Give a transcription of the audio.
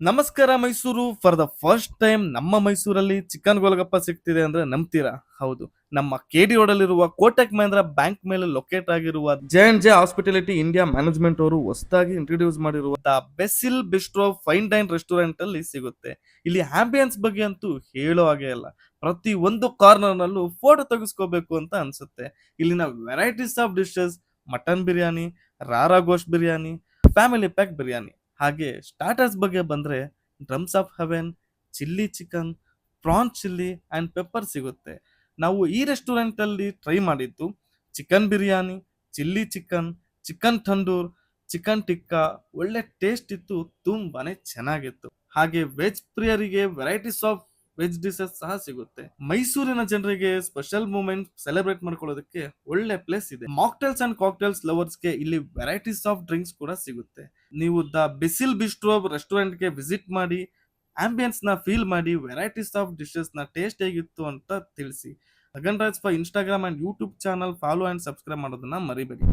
ನಮಸ್ಕಾರ Mysuru. For the first time ನಮ್ಮ ಮೈಸೂರಲ್ಲಿ ಚಿಕನ್ ಗೋಲ್ಗಪ್ಪ ಸಿಗ್ತಿದೆ ಅಂದ್ರೆ ನಂಬ್ತೀರಾ? ಹೌದು, ನಮ್ಮ ಕೆಡಿ ರೋಡಲ್ಲಿರುವ ಕೋಟಕ್ ಮಹೇಂದ್ರ ಬ್ಯಾಂಕ್ ಮೇಲೆ ಲೊಕೇಟ್ ಆಗಿರುವ ಜೆ ಹಾಸ್ಪಿಟಾಲಿಟಿ ಇಂಡಿಯಾ ಮ್ಯಾನೇಜ್ಮೆಂಟ್ ಅವರು ಹೊಸದಾಗಿ ಇಂಟ್ರೊಡ್ಯೂಸ್ ಮಾಡಿರುವ the Basil Bistro fine dine restaurant ಅಲ್ಲಿ ಸಿಗುತ್ತೆ. ಇಲ್ಲಿ ಆಂಬಿಯನ್ಸ್ ಬಗ್ಗೆ ಅಂತೂ ಹೇಳೋ ಹಾಗೆ ಇಲ್ಲ. ಪ್ರತಿ ಒಂದು ಕಾರ್ನರ್ ನಲ್ಲೂ ಫೋಟೋ ತೆಗೆಸ್ಕೋಬೇಕು ಅಂತ ಅನ್ಸುತ್ತೆ. ಇಲ್ಲಿನ varieties of dishes, mutton biryani, rara gosht biryani, family pack biryani, ಹಾಗೆ ಸ್ಟಾರ್ಟರ್ಸ್ ಬಗ್ಗೆ ಬಂದ್ರೆ drums of heaven, chilli chicken, prawn chilli and pepper ಸಿಗುತ್ತೆ. ನಾವು ಈ ರೆಸ್ಟೋರೆಂಟ್ ಅಲ್ಲಿ ಟ್ರೈ ಮಾಡಿದ್ದು chicken biryani, chilli chicken, chicken tandoor, chicken tikka. ಒಳ್ಳೆ ಟೇಸ್ಟ್ ಇತ್ತು, ತುಂಬಾನೇ ಚೆನ್ನಾಗಿತ್ತು. ಹಾಗೆ ವೆಜ್ ಪ್ರಿಯರಿಗೆ ವೆರೈಟೀಸ್ ಆಫ್ ವೆಜ್ ಡಿಶಸ್ ಸಹ ಸಿಗುತ್ತೆ. ಮೈಸೂರಿನ ಜನರಿಗೆ ಸ್ಪೆಷಲ್ ಮೂಮೆಂಟ್ ಸೆಲೆಬ್ರೇಟ್ ಮಾಡ್ಕೊಳ್ಳೋದಕ್ಕೆ ಒಳ್ಳೆ ಪ್ಲೇಸ್ ಇದೆ. ಮಾಕ್ಟೇಲ್ಸ್ ಅಂಡ್ ಕಾಕ್ಟೇಲ್ಸ್ ಲವರ್ಸ್ಗೆ ಇಲ್ಲಿ ವೆರೈಟೀಸ್ ಆಫ್ ಡ್ರಿಂಕ್ಸ್ ಕೂಡ ಸಿಗುತ್ತೆ. ನೀವು ದ ಬಿಸಿಲ್ ಬಿಸ್ಟ್ರೋ ರೆಸ್ಟೋರೆಂಟ್ ಗೆ ವಿಸಿಟ್ ಮಾಡಿ, ಆಂಬಿಯನ್ಸ್ ನ ಫೀಲ್ ಮಾಡಿ, ವೆರೈಟೀಸ್ ಆಫ್ ಡಿಶಸ್ ನ ಟೇಸ್ಟ್ ಹೇಗಿತ್ತು ಅಂತ ತಿಳಿಸಿ. Agan Raj for Instagram and YouTube channel follow and subscribe ಮಾಡೋದನ್ನ ಮರಿಬೇಡಿ.